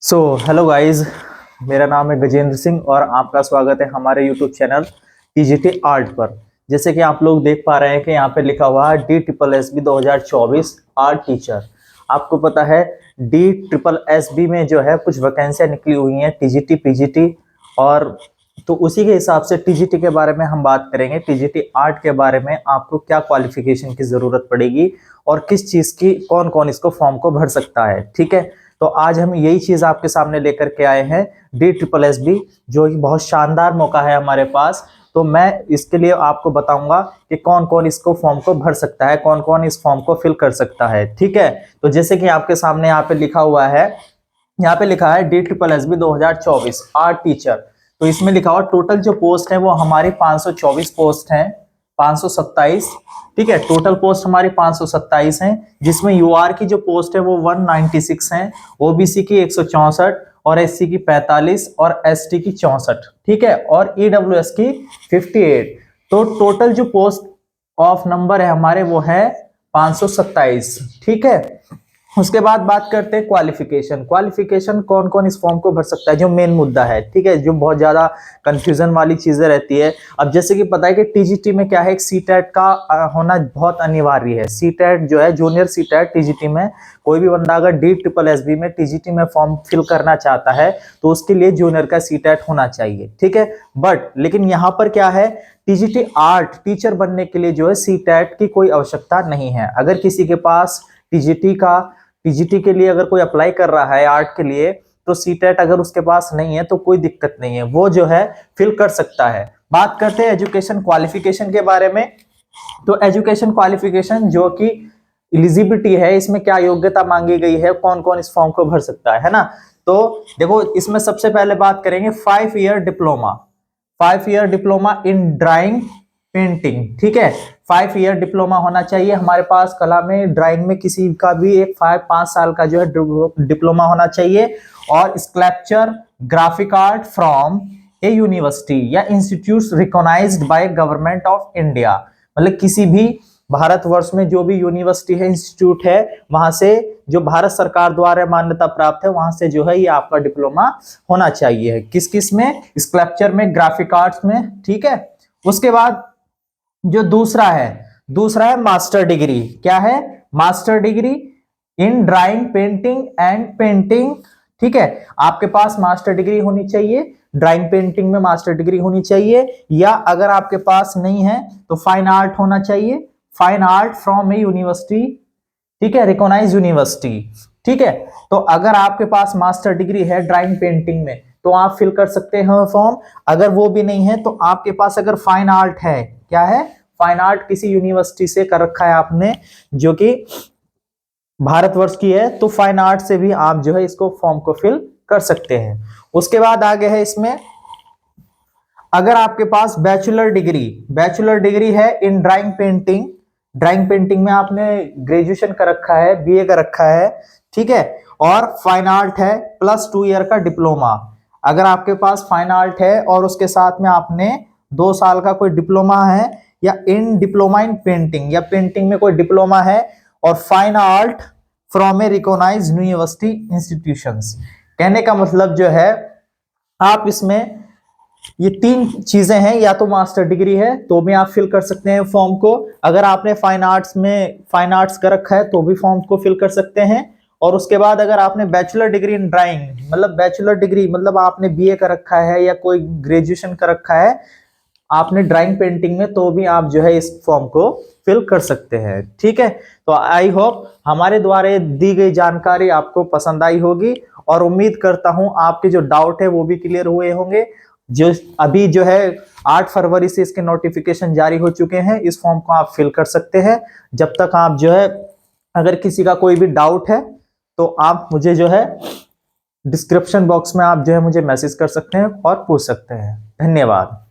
Hello guys, मेरा नाम है गजेंद्र सिंह और आपका स्वागत है हमारे यूट्यूब चैनल टीजीटी आर्ट पर। जैसे कि आप लोग देख पा रहे हैं कि यहाँ पे लिखा हुआ है DSSB 2024 आर्ट टीचर। आपको पता है DSSB में जो है कुछ वैकेंसियां निकली हुई हैं टीजीटी पीजीटी, और तो उसी के हिसाब से टीजीटी के बारे में हम बात करेंगे। टीजीटी आर्ट के बारे में आपको क्या क्वालिफिकेशन की जरूरत पड़ेगी और किस चीज की कौन कौन इसको फॉर्म को भर सकता है। ठीक है, तो आज हम यही चीज आपके सामने लेकर के आए हैं DSSB, जो कि बहुत शानदार मौका है हमारे पास। तो मैं इसके लिए आपको बताऊंगा कि कौन कौन इसको फॉर्म को भर सकता है, कौन कौन इस फॉर्म को फिल कर सकता है। ठीक है, तो जैसे कि आपके सामने यहाँ पे लिखा हुआ है, यहाँ पे लिखा है DSSB 2024 आर्ट टीचर। तो इसमें लिखा हुआ टोटल जो पोस्ट है वो हमारी 524 पोस्ट हैं, 527। ठीक है, टोटल पोस्ट हमारी 527 हैं, जिसमें यूआर की जो पोस्ट है वो 196 है, ओबीसी की 164 और एससी की 45 और एसटी की 64। ठीक है, और ईडब्ल्यूएस की 58। तो टोटल जो पोस्ट ऑफ नंबर है हमारे वो है 527। ठीक है, उसके बाद बात करते हैं क्वालिफिकेशन कौन कौन इस फॉर्म को भर सकता है, जो मेन मुद्दा है। ठीक है, जो बहुत ज्यादा कंफ्यूजन वाली चीजें रहती है। अब जैसे कि पता है कि टीजीटी में क्या है, एक सीटेट का होना बहुत अनिवार्य है। सीटेट जो है जूनियर सीटेट टीजीटी में, कोई भी बंदा अगर DSSB में टीजीटी में फॉर्म फिल करना चाहता है तो उसके लिए जूनियर का सीटेट होना चाहिए। ठीक है, बट लेकिन यहाँ पर क्या है, टीजीटी आर्ट टीचर बनने के लिए जो है सीटेट की कोई आवश्यकता नहीं है। अगर किसी के पास टीजीटी के लिए अगर कोई अप्लाई कर रहा है आर्ट के लिए, तो सीटेट अगर उसके पास नहीं है तो कोई दिक्कत नहीं है, वो जो है फिल कर सकता है। बात करते हैं एजुकेशन क्वालिफिकेशन के बारे में। तो एजुकेशन क्वालिफिकेशन जो कि एलिजिबिलिटी है, इसमें क्या योग्यता मांगी गई है, कौन कौन इस फॉर्म को भर सकता है ना। तो देखो, इसमें सबसे पहले बात करेंगे 5 year diploma in drawing painting. ठीक है, 5 ईयर डिप्लोमा होना चाहिए हमारे पास कला में, ड्राइंग में किसी का भी एक 5 साल का जो है डिप्लोमा होना चाहिए। और sculpture graphic art from a university या institute recognised by government of India, मतलब किसी भी भारतवर्ष में जो भी यूनिवर्सिटी है, इंस्टीट्यूट है, वहां से जो भारत सरकार द्वारा मान्यता प्राप्त है, वहां से जो है ये आपका डिप्लोमा होना चाहिए। किस किस में, स्कल्पचर में, ग्राफिक आर्ट्स में। ठीक है, उसके बाद जो दूसरा है मास्टर डिग्री। क्या है, master degree in drawing painting and painting. ठीक है, आपके पास मास्टर डिग्री होनी चाहिए, ड्राइंग पेंटिंग में मास्टर डिग्री होनी चाहिए, या अगर आपके पास नहीं है तो फाइन आर्ट होना चाहिए, fine art from a university. ठीक है, रिकॉग्नाइज यूनिवर्सिटी। ठीक है, तो अगर आपके पास मास्टर डिग्री है ड्राइंग पेंटिंग में तो आप फिल कर सकते हैं फॉर्म। अगर वो भी नहीं है तो आपके पास अगर फाइन आर्ट है, क्या है, फाइन आर्ट किसी यूनिवर्सिटी से कर रखा है आपने जो कि भारतवर्ष की है, तो फाइन आर्ट से भी आप जो है इसको फॉर्म को फिल कर सकते हैं। उसके बाद आगे है इसमें, अगर आपके पास बैचलर डिग्री है इन ड्राइंग पेंटिंग में आपने ग्रेजुएशन कर रखा है, बीए कर रखा है। ठीक है, और फाइन आर्ट है +2 ईयर का डिप्लोमा। अगर आपके पास फाइन आर्ट है और उसके साथ में आपने 2 साल का कोई डिप्लोमा है, या इन डिप्लोमा इन पेंटिंग, या पेंटिंग में कोई डिप्लोमा है, और fine art from a recognised university institutions. कहने का मतलब जो है, आप इसमें ये 3 चीजें हैं, या तो मास्टर डिग्री है तो भी आप फिल कर सकते हैं फॉर्म को, अगर आपने फाइन आर्ट्स कर रखा है तो भी फॉर्म को फिल कर सकते हैं, और उसके बाद अगर आपने बैचलर डिग्री इन ड्राइंग, मतलब बैचलर डिग्री मतलब आपने बीए कर रखा है या कोई ग्रेजुएशन कर रखा है आपने ड्राइंग पेंटिंग में, तो भी आप जो है इस फॉर्म को फिल कर सकते हैं। ठीक है, तो आई होप हमारे द्वारा दी गई जानकारी आपको पसंद आई होगी, और उम्मीद करता हूं आपके जो डाउट है वो भी क्लियर हुए होंगे। जो अभी जो है 8 फरवरी से इसके नोटिफिकेशन जारी हो चुके हैं, इस फॉर्म को आप फिल कर सकते हैं। जब तक आप जो है, अगर किसी का कोई भी डाउट है तो आप मुझे जो है डिस्क्रिप्शन बॉक्स में आप जो है मुझे मैसेज कर सकते हैं और पूछ सकते हैं। धन्यवाद।